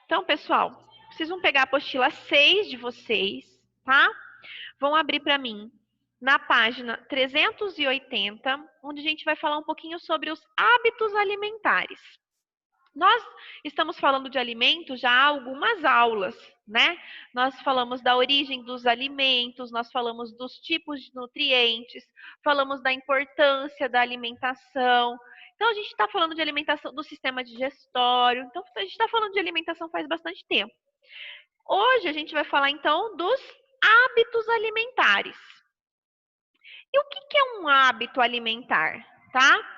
Então, pessoal, vocês vão pegar a apostila 6 de vocês, tá? Vão abrir para mim na página 380, onde a gente vai falar um pouquinho sobre os hábitos alimentares. Nós estamos falando de alimentos já há algumas aulas, né? Nós falamos da origem dos alimentos, nós falamos dos tipos de nutrientes, falamos da importância da alimentação. Então, a gente está falando de alimentação do sistema digestório. Então, a gente está falando de alimentação faz bastante tempo. Hoje, a gente vai falar, então, dos hábitos alimentares. E o que é um hábito alimentar, tá?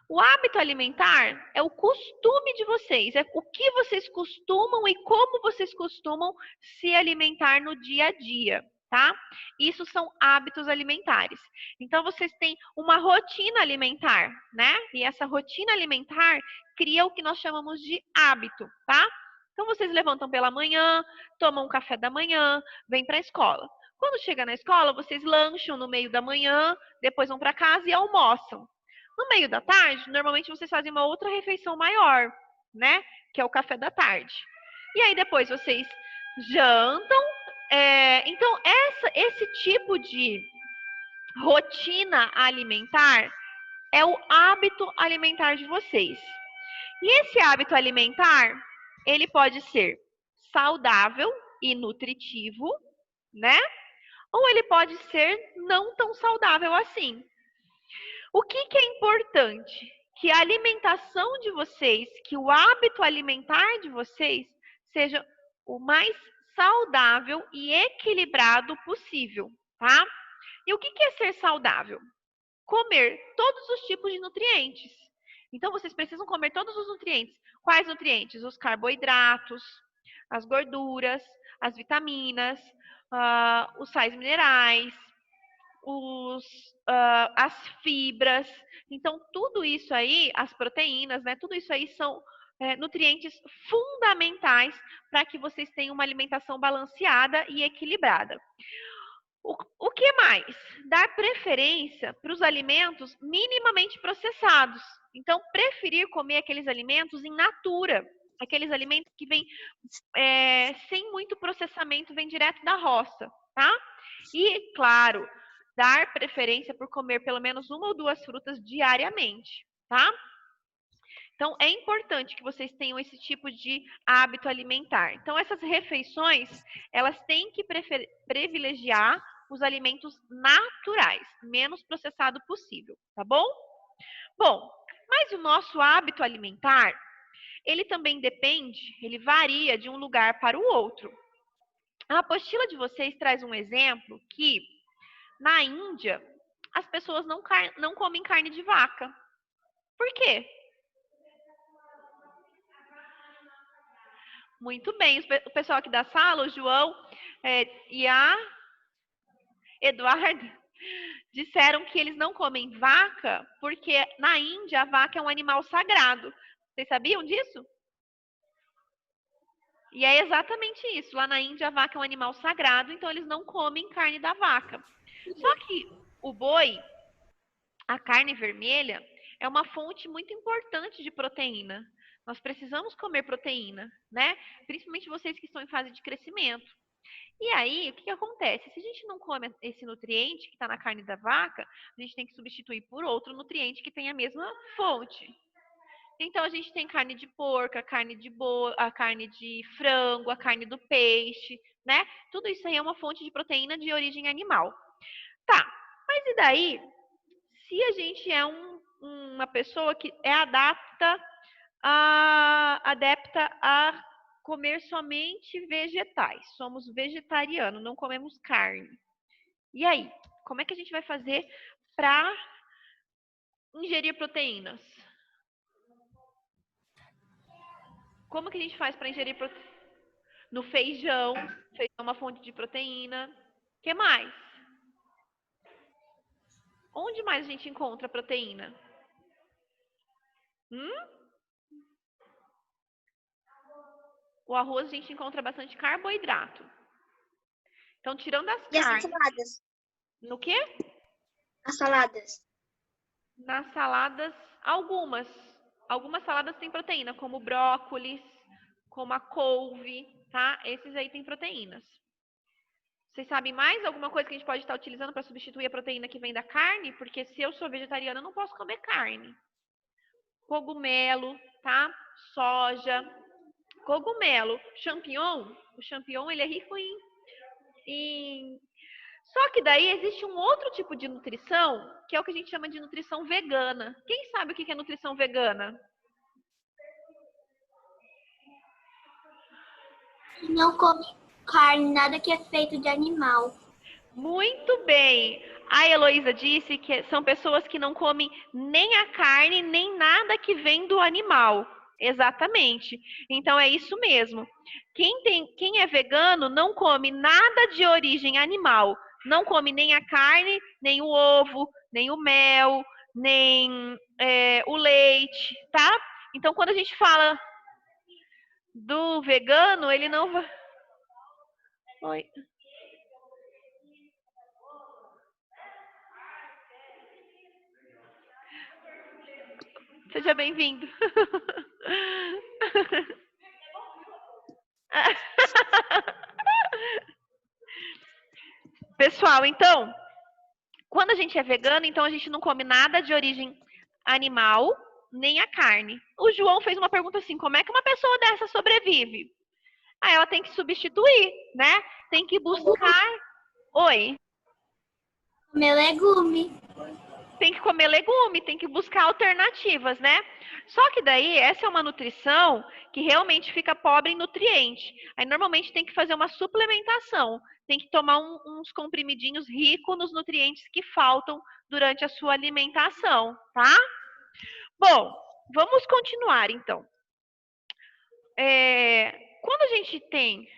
O hábito alimentar é o costume de vocês, é o que vocês costumam e como vocês costumam se alimentar no dia a dia, tá? Isso são hábitos alimentares. Então, vocês têm uma rotina alimentar, né? E essa rotina alimentar cria o que nós chamamos de hábito, tá? Então, vocês levantam pela manhã, tomam um café da manhã, vêm para a escola. Quando chega na escola, vocês lancham no meio da manhã, depois vão para casa e almoçam. No meio da tarde, normalmente vocês fazem uma outra refeição maior, né? Que é o café da tarde. E aí depois vocês jantam. Então, esse tipo de rotina alimentar é o hábito alimentar de vocês. E esse hábito alimentar, ele pode ser saudável e nutritivo, né? Ou ele pode ser não tão saudável assim. O que é importante? Que a alimentação de vocês, que o hábito alimentar de vocês seja o mais saudável e equilibrado possível, tá? E o que é ser saudável? Comer todos os tipos de nutrientes. Então, vocês precisam comer todos os nutrientes. Quais nutrientes? Os carboidratos, as gorduras, as vitaminas, os sais minerais, as fibras. Então, tudo isso aí, as proteínas, né? Tudo isso aí são nutrientes fundamentais para que vocês tenham uma alimentação balanceada e equilibrada. O que mais? Dar preferência para os alimentos minimamente processados. Então, preferir comer aqueles alimentos in natura. Aqueles alimentos que vêm sem muito processamento, vêm direto da roça, tá? E, claro, dar preferência por comer pelo menos uma ou duas frutas diariamente, tá? Então, é importante que vocês tenham esse tipo de hábito alimentar. Então, essas refeições, elas têm que privilegiar os alimentos naturais, menos processado possível, tá bom? Bom, mas o nosso hábito alimentar, ele também depende, ele varia de um lugar para o outro. A apostila de vocês traz um exemplo que, na Índia, as pessoas não comem carne de vaca. Por quê? Muito bem, o pessoal aqui da sala, o João e a Eduardo, disseram que eles não comem vaca porque na Índia a vaca é um animal sagrado. Vocês sabiam disso? E é exatamente isso. Lá na Índia a vaca é um animal sagrado, então eles não comem carne da vaca. Só que o boi, a carne vermelha, é uma fonte muito importante de proteína. Nós precisamos comer proteína, né? Principalmente vocês que estão em fase de crescimento. E aí, o que acontece? Se a gente não come esse nutriente que está na carne da vaca, a gente tem que substituir por outro nutriente que tem a mesma fonte. Então, a gente tem carne de porco, a carne de frango, a carne do peixe, né? Tudo isso aí é uma fonte de proteína de origem animal. Tá, mas e daí, se a gente é uma pessoa que é adepta a comer somente vegetais, somos vegetarianos, não comemos carne. E aí, como é que a gente vai fazer para ingerir proteínas? Como que a gente faz para ingerir proteínas? No feijão, feijão é uma fonte de proteína. O que mais? Onde mais a gente encontra proteína? O arroz a gente encontra bastante carboidrato. Então, tirando as E as carnes. saladas? No quê? As saladas. Nas saladas, algumas. Algumas saladas têm proteína, como brócolis, como a couve, tá? Esses aí têm proteínas. Vocês sabem mais alguma coisa que a gente pode estar utilizando para substituir a proteína que vem da carne? Porque se eu sou vegetariana, eu não posso comer carne. Cogumelo, tá? Soja, cogumelo, champignon. O champignon, ele é rico em... Só que daí existe um outro tipo de nutrição, que é o que a gente chama de nutrição vegana. Quem sabe o que é nutrição vegana? Não come carne, nada que é feito de animal. Muito bem. A Heloísa disse que são pessoas que não comem nem a carne, nem nada que vem do animal. Exatamente. Então é isso mesmo. Quem é vegano não come nada de origem animal. Não come nem a carne, nem o ovo, nem o mel, nem o leite, tá? Então quando a gente fala do vegano, ele não vai. Oi. Seja bem-vindo. Pessoal, então, quando a gente é vegano, então a gente não come nada de origem animal, nem a carne. O João fez uma pergunta assim: como é que uma pessoa dessa sobrevive? Aí ela tem que substituir, né? Tem que buscar. Oi. Comer legume. Tem que comer legume, tem que buscar alternativas, né? Só que daí, essa é uma nutrição que realmente fica pobre em nutriente. Aí, normalmente, tem que fazer uma suplementação. Tem que tomar uns comprimidinhos ricos nos nutrientes que faltam durante a sua alimentação, tá? Bom, vamos continuar, então. Quando a gente tem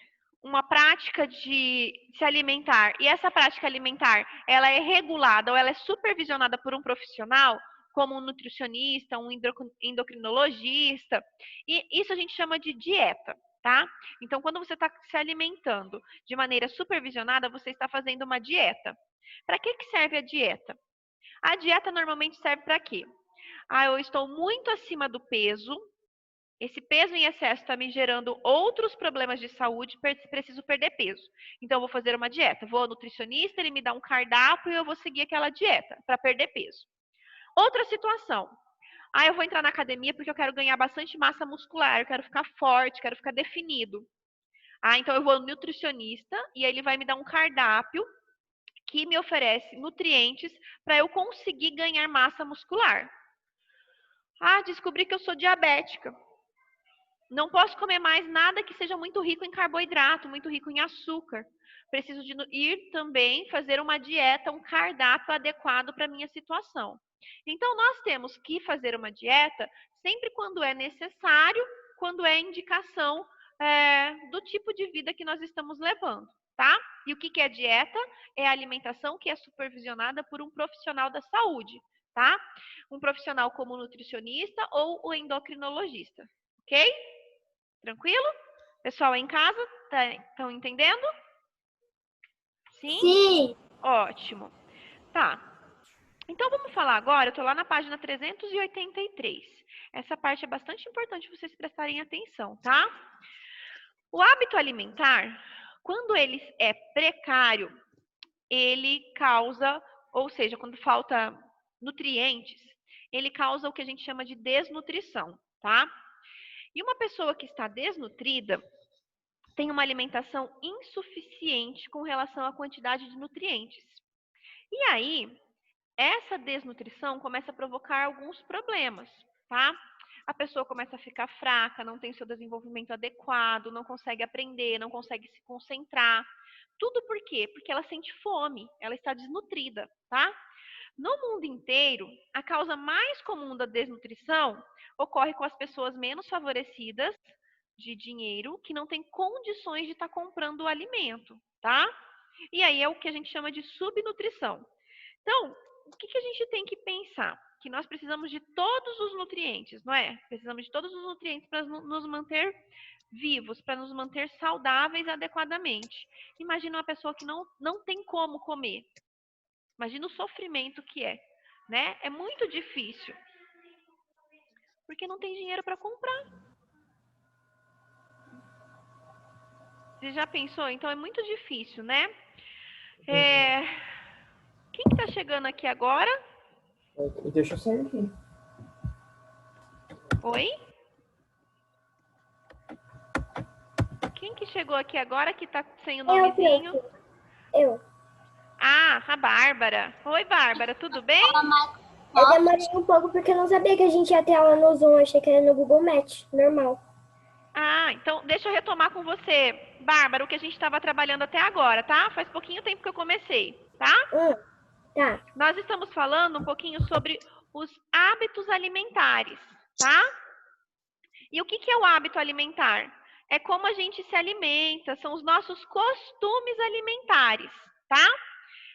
uma prática de se alimentar e essa prática alimentar ela é regulada ou ela é supervisionada por um profissional, como um nutricionista, um endocrinologista, e isso a gente chama de dieta, tá? Então, quando você está se alimentando de maneira supervisionada, você está fazendo uma dieta. Para que serve a dieta? A dieta normalmente serve para quê? Eu estou muito acima do peso, esse peso em excesso está me gerando outros problemas de saúde, preciso perder peso. Então, eu vou fazer uma dieta. Vou ao nutricionista, ele me dá um cardápio e eu vou seguir aquela dieta para perder peso. Outra situação. Eu vou entrar na academia porque eu quero ganhar bastante massa muscular, eu quero ficar forte, quero ficar definido. Então eu vou ao nutricionista e ele vai me dar um cardápio que me oferece nutrientes para eu conseguir ganhar massa muscular. Descobri que eu sou diabética. Não posso comer mais nada que seja muito rico em carboidrato, muito rico em açúcar. Preciso de ir também fazer uma dieta, um cardápio adequado para a minha situação. Então, nós temos que fazer uma dieta sempre quando é necessário, quando é indicação do tipo de vida que nós estamos levando, tá? E o que é dieta? É a alimentação que é supervisionada por um profissional da saúde, tá? Um profissional como o nutricionista ou o endocrinologista, ok? Tranquilo? Pessoal em casa, estão entendendo? Sim? Sim. Ótimo. Tá. Então, vamos falar agora, eu estou lá na página 383. Essa parte é bastante importante vocês prestarem atenção, tá? O hábito alimentar, quando ele é precário, ele causa, ou seja, quando falta nutrientes, ele causa o que a gente chama de desnutrição, tá? E uma pessoa que está desnutrida tem uma alimentação insuficiente com relação à quantidade de nutrientes. E aí, essa desnutrição começa a provocar alguns problemas, tá? A pessoa começa a ficar fraca, não tem o seu desenvolvimento adequado, não consegue aprender, não consegue se concentrar. Tudo por quê? Porque ela sente fome, ela está desnutrida, tá? No mundo inteiro, a causa mais comum da desnutrição ocorre com as pessoas menos favorecidas de dinheiro que não têm condições de estar comprando o alimento, tá? E aí é o que a gente chama de subnutrição. Então, o que a gente tem que pensar? Que nós precisamos de todos os nutrientes, não é? Precisamos de todos os nutrientes para nos manter vivos, para nos manter saudáveis adequadamente. Imagina uma pessoa que não tem como comer. Imagina o sofrimento que é, né? É muito difícil. Porque não tem dinheiro para comprar. Você já pensou? Então é muito difícil, né? Quem que tá chegando aqui agora? Deixa eu sair aqui. Oi? Quem que chegou aqui agora que tá sem o nomezinho? Eu. Ah, a Bárbara. Oi, Bárbara, tudo bem? Eu demorei um pouco porque eu não sabia que a gente ia ter aula no Zoom. Achei que era no Google Meet, normal. Ah, então deixa eu retomar com você, Bárbara, o que a gente estava trabalhando até agora, tá? Faz pouquinho tempo que eu comecei, tá? Tá. Nós estamos falando um pouquinho sobre os hábitos alimentares, tá? E o que é o hábito alimentar? É como a gente se alimenta, são os nossos costumes alimentares, tá?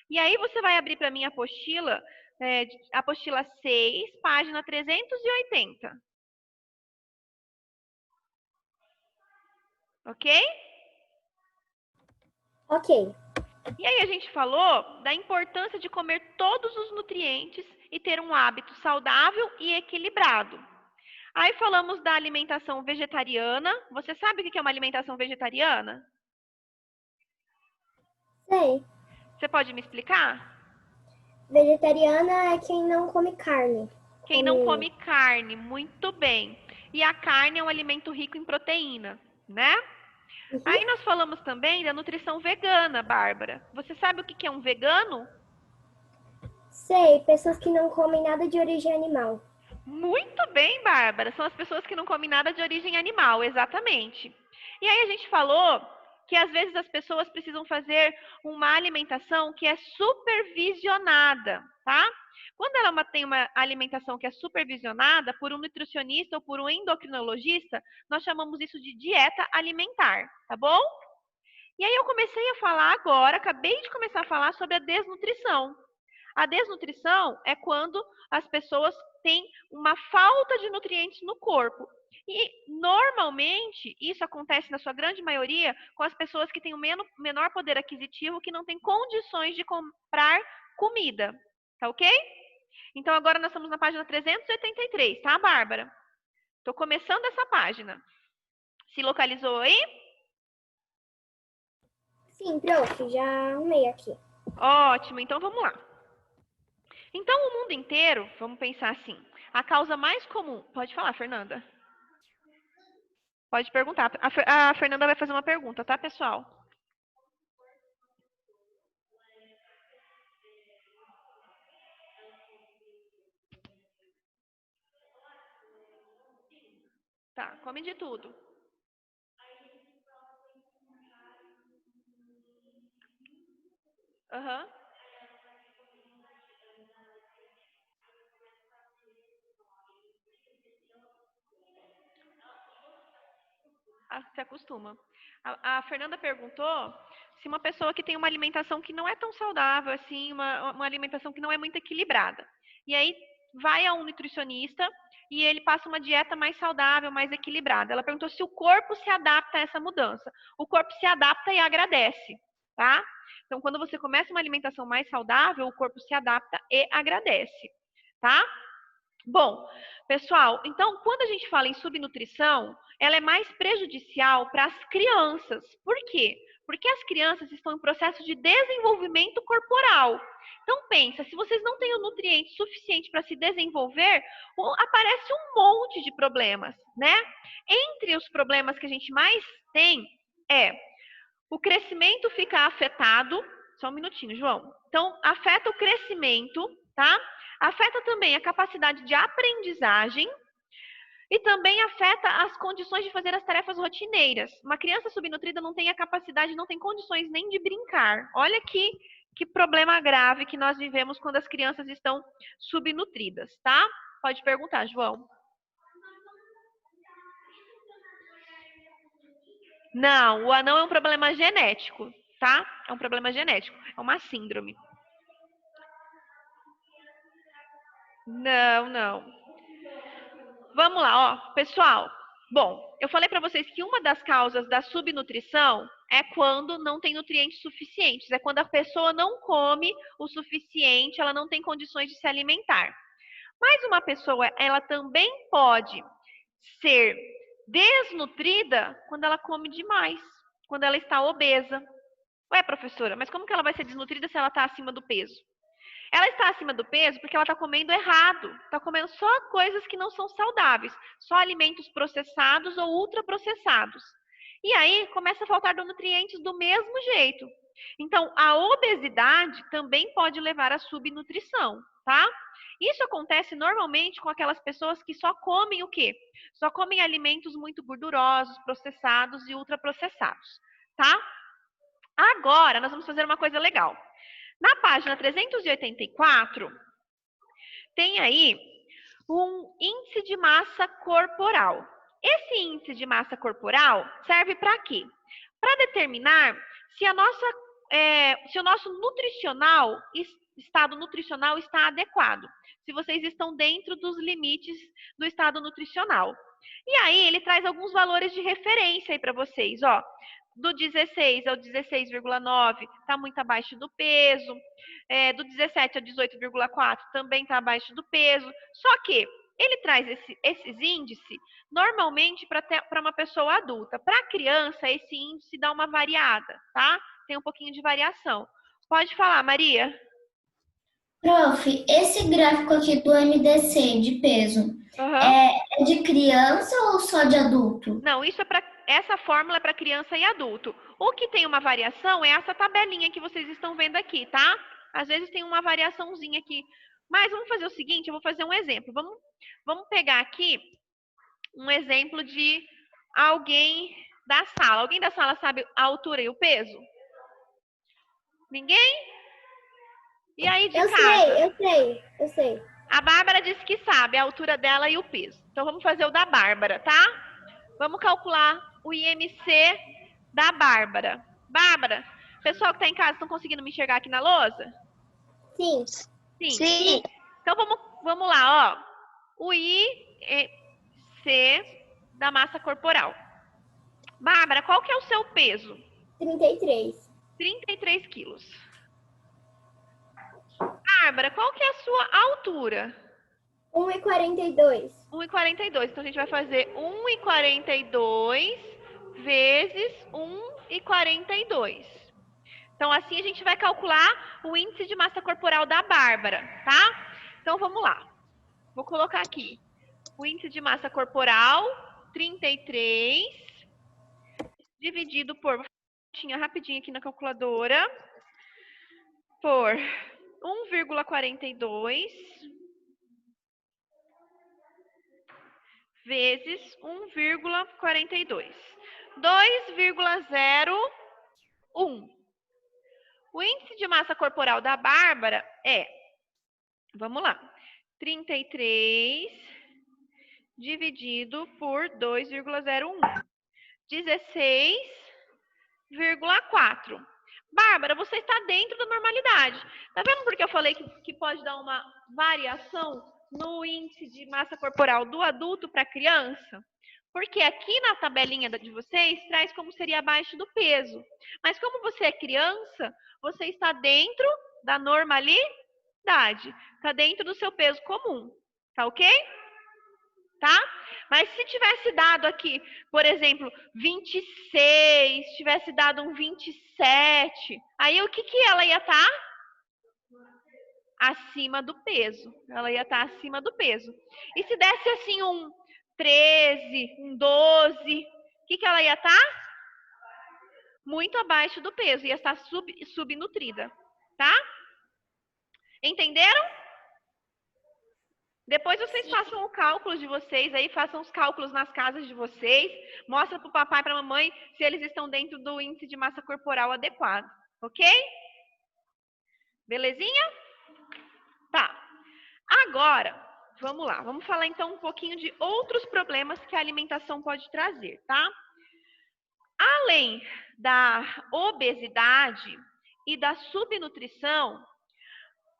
E aí você vai abrir para mim a apostila 6, página 380. Ok? Ok. E aí a gente falou da importância de comer todos os nutrientes e ter um hábito saudável e equilibrado. Aí falamos da alimentação vegetariana. Você sabe o que é uma alimentação vegetariana? Sei. Você pode me explicar? Vegetariana é quem não come carne. Quem não come carne, muito bem. E a carne é um alimento rico em proteína, né? Uhum. Aí nós falamos também da nutrição vegana, Bárbara. Você sabe o que é um vegano? Sei, pessoas que não comem nada de origem animal. Muito bem, Bárbara. São as pessoas que não comem nada de origem animal, exatamente. E aí a gente falou que às vezes as pessoas precisam fazer uma alimentação que é supervisionada, tá? Quando ela tem uma alimentação que é supervisionada por um nutricionista ou por um endocrinologista, nós chamamos isso de dieta alimentar, tá bom? E aí eu comecei a falar agora, acabei de começar a falar sobre a desnutrição. A desnutrição é quando as pessoas têm uma falta de nutrientes no corpo. E, normalmente, isso acontece, na sua grande maioria, com as pessoas que têm um menor poder aquisitivo, que não têm condições de comprar comida. Tá ok? Então, agora nós estamos na página 383, tá, Bárbara? Estou começando essa página. Se localizou aí? Sim, pronto, já arrumei aqui. Ótimo, então vamos lá. Então, o mundo inteiro, vamos pensar assim, a causa mais comum... Pode falar, Fernanda. Pode perguntar. A Fernanda vai fazer uma pergunta, tá, pessoal? Tá, come de tudo. Aham. Se acostuma. A Fernanda perguntou se uma pessoa que tem uma alimentação que não é tão saudável, assim, uma alimentação que não é muito equilibrada. E aí vai a um nutricionista e ele passa uma dieta mais saudável, mais equilibrada. Ela perguntou se o corpo se adapta a essa mudança. O corpo se adapta e agradece, tá? Então, quando você começa uma alimentação mais saudável, o corpo se adapta e agradece, tá? Bom, pessoal, então quando a gente fala em subnutrição, ela é mais prejudicial para as crianças. Por quê? Porque as crianças estão em processo de desenvolvimento corporal. Então pensa, se vocês não têm o nutriente suficiente para se desenvolver, aparece um monte de problemas, né? Entre os problemas que a gente mais tem o crescimento ficar afetado. Só um minutinho, João. Então, afeta o crescimento, tá? Afeta também a capacidade de aprendizagem e também afeta as condições de fazer as tarefas rotineiras. Uma criança subnutrida não tem a capacidade, não tem condições nem de brincar. Olha que problema grave que nós vivemos quando as crianças estão subnutridas, tá? Pode perguntar, João. Não, o anão é um problema genético, tá? É um problema genético, é uma síndrome. Não. Vamos lá, ó, pessoal. Bom, eu falei para vocês que uma das causas da subnutrição é quando não tem nutrientes suficientes, é quando a pessoa não come o suficiente, ela não tem condições de se alimentar. Mas uma pessoa, ela também pode ser desnutrida quando ela come demais. quando ela está obesa. Ué, professora, mas como que ela vai ser desnutrida se ela está acima do peso? Ela está acima do peso porque ela está comendo errado. Está comendo só coisas que não são saudáveis. Só alimentos processados ou ultraprocessados. E aí começa a faltar nutrientes do mesmo jeito. Então, a obesidade também pode levar à subnutrição, tá? Isso acontece normalmente com aquelas pessoas que só comem o quê? Só comem alimentos muito gordurosos, processados e ultraprocessados, tá? Agora, nós vamos fazer uma coisa legal. Na página 384, tem aí um índice de massa corporal. Esse índice de massa corporal serve para quê? Para determinar se o nosso estado nutricional está adequado. Se vocês estão dentro dos limites do estado nutricional. E aí, ele traz alguns valores de referência aí para vocês, ó. Do 16 ao 16,9 está muito abaixo do peso. Do 17 ao 18,4 também está abaixo do peso. Só que ele traz esses índices normalmente para uma pessoa adulta. Para criança, esse índice dá uma variada, tá? Tem um pouquinho de variação. Pode falar, Maria. Prof, esse gráfico aqui do MDC de peso é de criança ou só de adulto? Não, essa fórmula é para criança e adulto. O que tem uma variação é essa tabelinha que vocês estão vendo aqui, tá? Às vezes tem uma variaçãozinha aqui. Mas vamos fazer o seguinte, eu vou fazer um exemplo. Vamos pegar aqui um exemplo de alguém da sala. Alguém da sala sabe a altura e o peso? Ninguém? E aí de casa? Eu sei. A Bárbara disse que sabe a altura dela e o peso. Então vamos fazer o da Bárbara, tá? Vamos calcular o IMC da Bárbara. Bárbara, pessoal que está em casa, estão conseguindo me enxergar aqui na lousa? Sim. Sim. Então vamos lá, ó. O IMC da massa corporal. Bárbara, qual que é o seu peso? 33. 33 quilos. Bárbara, qual que é a sua altura? 1,42. 1,42. Então a gente vai fazer 1,42 vezes 1,42. Então assim a gente vai calcular o índice de massa corporal da Bárbara, tá? Então vamos lá. Vou colocar aqui. O índice de massa corporal, 33, dividido por... Tinha rapidinho aqui na calculadora. Por 1,42 vezes 1,42. 2,01. O índice de massa corporal da Bárbara é, vamos lá, 33 dividido por 2,01. 16,4. Bárbara, você está dentro da normalidade. Tá vendo por que eu falei que pode dar uma variação no índice de massa corporal do adulto para a criança? Porque aqui na tabelinha de vocês traz como seria abaixo do peso. Mas como você é criança, você está dentro da normalidade. Está dentro do seu peso comum. Tá ok? Tá? Mas se tivesse dado aqui, por exemplo, 26, tivesse dado um 27, aí o que ela ia estar? Acima do peso. Ela ia estar acima do peso. E se desse assim um 13, um 12, o que ela ia estar? Muito abaixo do peso. Ia estar subnutrida. Tá? Entenderam? Depois vocês façam o cálculo de vocês aí, façam os cálculos nas casas de vocês, mostra para o papai e para a mamãe se eles estão dentro do índice de massa corporal adequado, ok? Belezinha? Tá. Agora, vamos lá, vamos falar então um pouquinho de outros problemas que a alimentação pode trazer, tá? Além da obesidade e da subnutrição,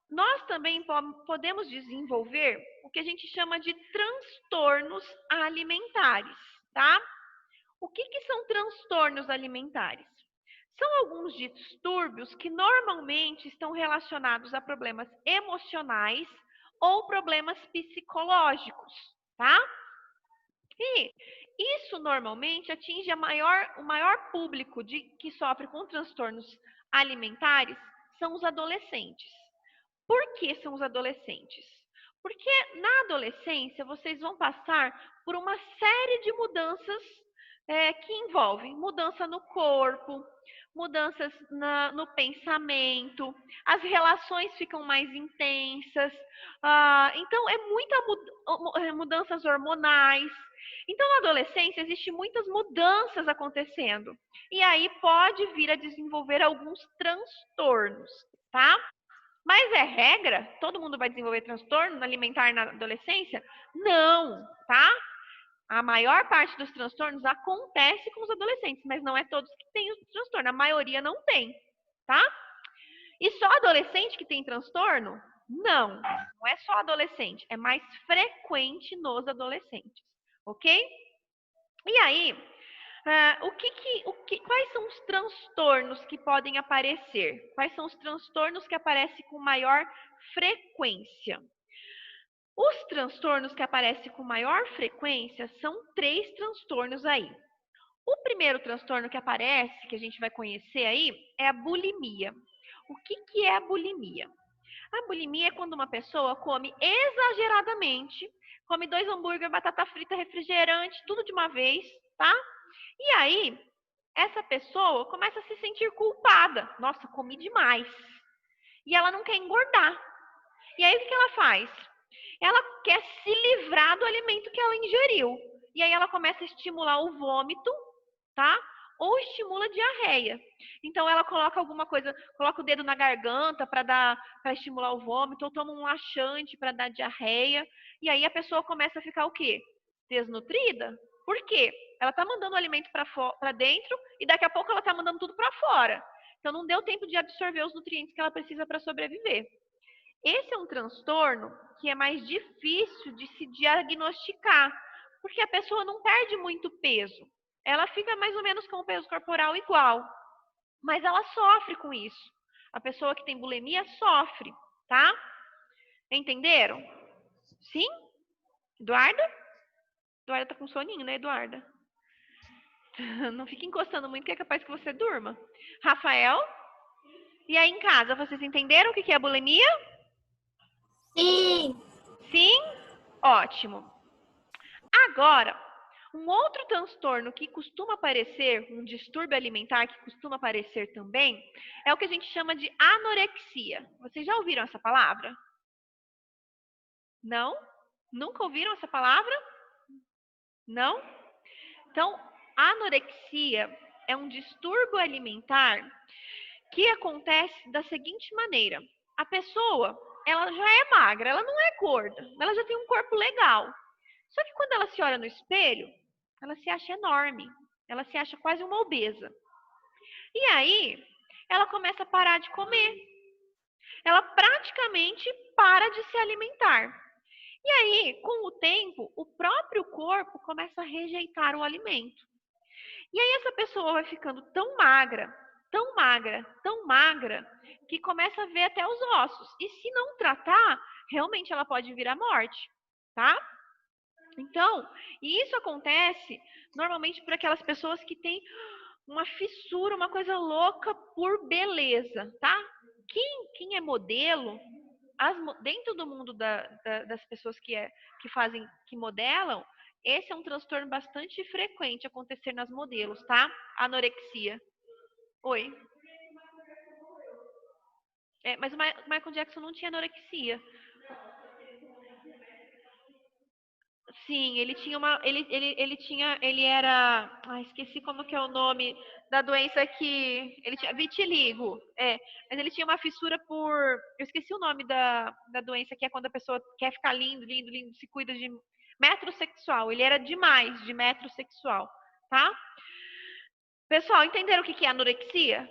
nós também podemos desenvolver o que a gente chama de transtornos alimentares, tá? O que são transtornos alimentares? São alguns distúrbios que normalmente estão relacionados a problemas emocionais ou problemas psicológicos, tá? E Isso normalmente atinge o maior público que sofre com transtornos alimentares são os adolescentes. Por que são os adolescentes? Porque na adolescência vocês vão passar por uma série de mudanças que envolvem mudança no corpo, mudanças no pensamento, as relações ficam mais intensas, então mudanças hormonais. Então, na adolescência, existem muitas mudanças acontecendo. E aí pode vir a desenvolver alguns transtornos, tá? Mas é regra? Todo mundo vai desenvolver transtorno alimentar na adolescência? Não, tá? A maior parte dos transtornos acontece com os adolescentes, mas não é todos que têm o transtorno. A maioria não tem, tá? E só adolescente que tem transtorno? Não, não é só adolescente. É mais frequente nos adolescentes, ok? E aí, quais são os transtornos que podem aparecer? Quais são os transtornos que aparecem com maior frequência? Os transtornos que aparecem com maior frequência são 3 transtornos aí. O primeiro transtorno que aparece, que a gente vai conhecer aí, é a bulimia. O que é a bulimia? A bulimia é quando uma pessoa come exageradamente, come 2 hambúrguer, batata frita, refrigerante, tudo de uma vez, tá? E aí, essa pessoa começa a se sentir culpada. Nossa, comi demais. E ela não quer engordar. E aí, o que ela faz? Ela quer se livrar do alimento que ela ingeriu. E aí, ela começa a estimular o vômito, tá? Ou estimula a diarreia. Então, ela coloca alguma coisa, coloca o dedo na garganta para estimular o vômito, ou toma um laxante para dar diarreia. E aí, a pessoa começa a ficar o quê? Desnutrida. Por quê? Ela está mandando o alimento para dentro e daqui a pouco ela está mandando tudo para fora. Então, não deu tempo de absorver os nutrientes que ela precisa para sobreviver. Esse é um transtorno que é mais difícil de se diagnosticar, porque a pessoa não perde muito peso. Ela fica mais ou menos com o peso corporal igual, mas ela sofre com isso. A pessoa que tem bulimia sofre, tá? Entenderam? Sim? Eduarda? Eduarda tá com soninho, né, Eduarda? Não fique encostando muito, que é capaz que você durma. Rafael? E aí em casa, vocês entenderam o que é a bulimia? Sim. Sim? Ótimo. Agora, um outro transtorno que costuma aparecer, um distúrbio alimentar que costuma aparecer também, é o que a gente chama de anorexia. Vocês já ouviram essa palavra? Não? Nunca ouviram essa palavra? Não? Então, anorexia é um distúrbio alimentar que acontece da seguinte maneira. A pessoa, ela já é magra, ela não é gorda, ela já tem um corpo legal. Só que quando ela se olha no espelho, ela se acha enorme, ela se acha quase uma obesa. E aí, ela começa a parar de comer. Ela praticamente para de se alimentar. E aí, com o tempo, o próprio corpo começa a rejeitar o alimento. E aí essa pessoa vai ficando tão magra, tão magra, tão magra, que começa a ver até os ossos. E se não tratar, realmente ela pode vir à morte, tá? Então, e isso acontece normalmente para aquelas pessoas que têm uma fissura, uma coisa louca por beleza, tá? Quem é modelo, dentro do mundo das pessoas que modelam, esse é um transtorno bastante frequente acontecer nas modelos, tá? Anorexia. Oi. Mas o Michael Jackson não tinha anorexia. Sim, ele tinha uma. Ele era. Ai, esqueci como que é o nome da doença que. Ele tinha vitiligo. Mas ele tinha uma fissura por. Eu esqueci o nome da doença, que é quando a pessoa quer ficar lindo, lindo, lindo, se cuida de metrosexual. Ele era demais de metrosexual, tá? Pessoal, entenderam o que é anorexia?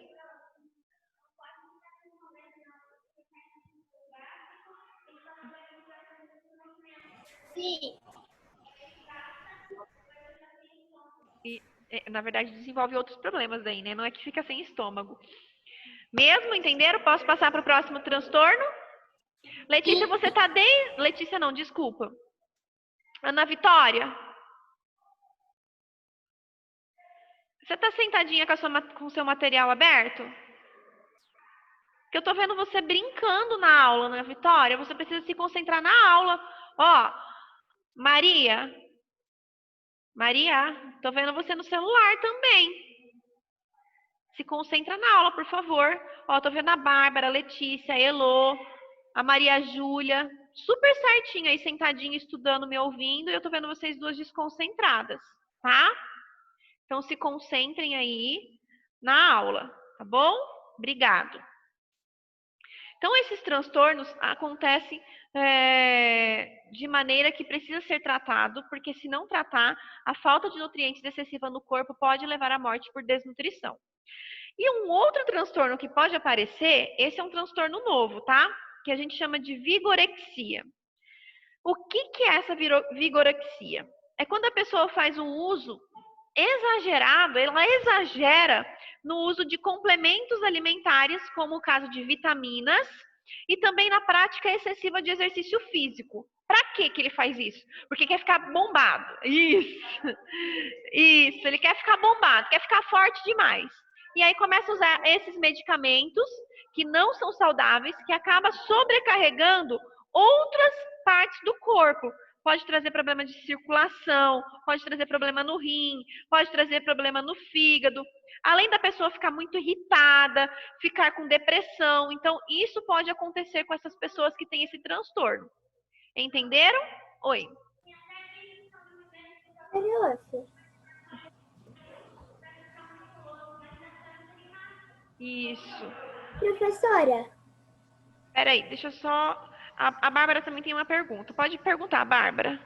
Sim. E, na verdade, desenvolve outros problemas aí, né? Não é que fica sem estômago. Mesmo, entenderam? Posso passar para o próximo transtorno? Letícia, você tá Letícia não, desculpa. Ana Vitória? Você tá sentadinha com o seu material aberto? Porque eu tô vendo você brincando na aula, né, Vitória? Você precisa se concentrar na aula. Ó, Maria, tô vendo você no celular também. Se concentra na aula, por favor. Ó, tô vendo a Bárbara, a Letícia, a Elô, a Maria Júlia, super certinho aí, sentadinha, estudando, me ouvindo. E eu tô vendo vocês duas desconcentradas, tá? Então, se concentrem aí na aula, tá bom? Obrigado. Então, esses transtornos acontecem de maneira que precisa ser tratado, porque se não tratar, a falta de nutrientes excessiva no corpo pode levar à morte por desnutrição. E um outro transtorno que pode aparecer, esse é um transtorno novo, tá? Que a gente chama de vigorexia. O que é essa vigorexia? É quando a pessoa faz um uso exagerado, ela exagera no uso de complementos alimentares, como o caso de vitaminas, e também na prática excessiva de exercício físico. Para que ele faz isso? Porque quer ficar bombado. Isso, ele quer ficar bombado, quer ficar forte demais. E aí começa a usar esses medicamentos que não são saudáveis, que acaba sobrecarregando outras partes do corpo. Pode trazer problema de circulação, pode trazer problema no rim, pode trazer problema no fígado. Além da pessoa ficar muito irritada, ficar com depressão. Então, isso pode acontecer com essas pessoas que têm esse transtorno. Entenderam? Oi. Isso. Professora. Peraí, deixa eu só... A Bárbara também tem uma pergunta. Pode perguntar, Bárbara.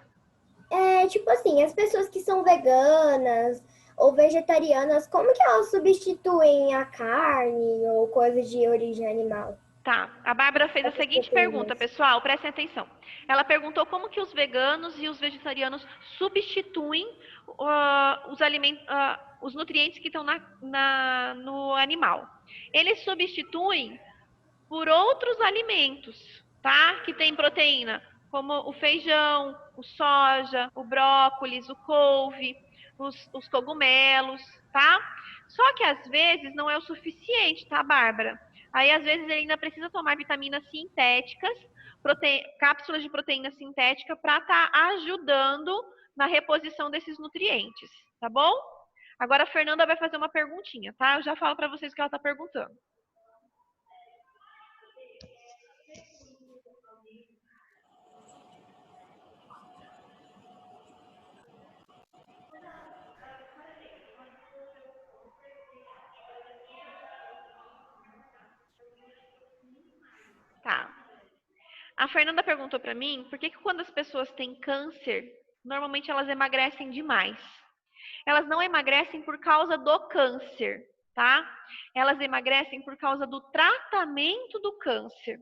Tipo assim, as pessoas que são veganas ou vegetarianas, como que elas substituem a carne ou coisas de origem animal? Tá, a Bárbara fez a seguinte pergunta, pessoal, prestem atenção. Ela perguntou como que os veganos e os vegetarianos substituem os nutrientes que estão no animal. Eles substituem por outros alimentos, tá? Que tem proteína, como o feijão, o soja, o brócolis, o couve, os cogumelos, tá? Só que às vezes não é o suficiente, tá, Bárbara? Aí às vezes ele ainda precisa tomar vitaminas sintéticas, cápsulas de proteína sintética para estar ajudando na reposição desses nutrientes, tá bom? Agora a Fernanda vai fazer uma perguntinha, tá? Eu já falo para vocês o que ela está perguntando. Tá. A Fernanda perguntou para mim por que quando as pessoas têm câncer, normalmente elas emagrecem demais. Elas não emagrecem por causa do câncer, tá? Elas emagrecem por causa do tratamento do câncer.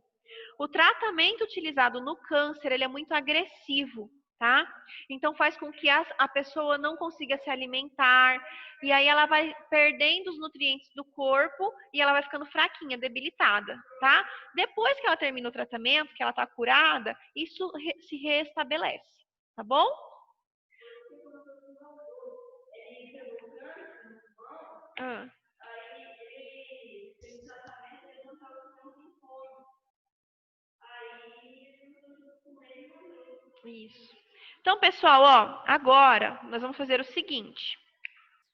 O tratamento utilizado no câncer, ele é muito agressivo, tá? Então faz com que a pessoa não consiga se alimentar, e aí ela vai perdendo os nutrientes do corpo e ela vai ficando fraquinha, debilitada, tá? Depois que ela termina o tratamento, que ela tá curada, isso se restabelece, tá bom? Isso. Então, pessoal, ó, agora nós vamos fazer o seguinte.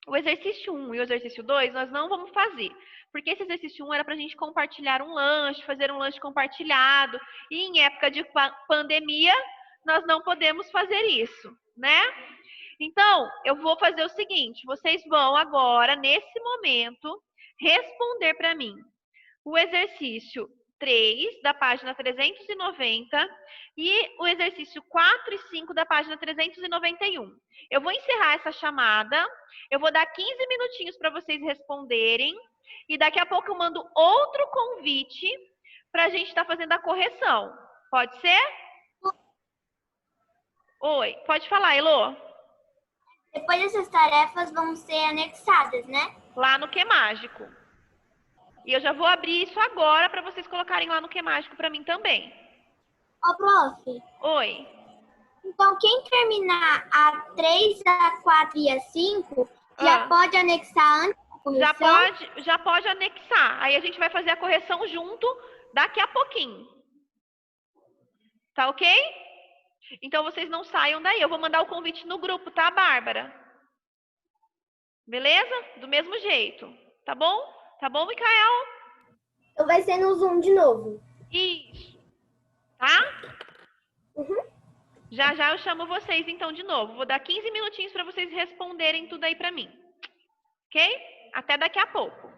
O exercício 1 e o exercício 2 nós não vamos fazer. Porque esse exercício 1 era para a gente compartilhar um lanche, fazer um lanche compartilhado. E em época de pandemia, nós não podemos fazer isso, né? Então, eu vou fazer o seguinte. Vocês vão agora, nesse momento, responder para mim o exercício 3 da página 390 e o exercício 4 e 5 da página 391. Eu vou encerrar essa chamada, eu vou dar 15 minutinhos para vocês responderem e daqui a pouco eu mando outro convite para a gente estar fazendo a correção. Pode ser? Oi, pode falar, Elô. Depois essas tarefas vão ser anexadas, né? Lá no Que Mágico. E eu já vou abrir isso agora para vocês colocarem lá no Que Mágico para mim também. Ô, prof. Oi. Então, quem terminar a 3, a 4 e a 5 Já pode anexar antes da correção? Já pode anexar. Aí a gente vai fazer a correção junto daqui a pouquinho. Tá ok? Então vocês não saiam daí. Eu vou mandar o convite no grupo, tá, Bárbara? Beleza? Do mesmo jeito. Tá bom? Tá bom, Micael? Então vai ser no Zoom de novo. Isso. Tá? Já já eu chamo vocês então de novo. Vou dar 15 minutinhos para vocês responderem tudo aí para mim. Ok? Até daqui a pouco.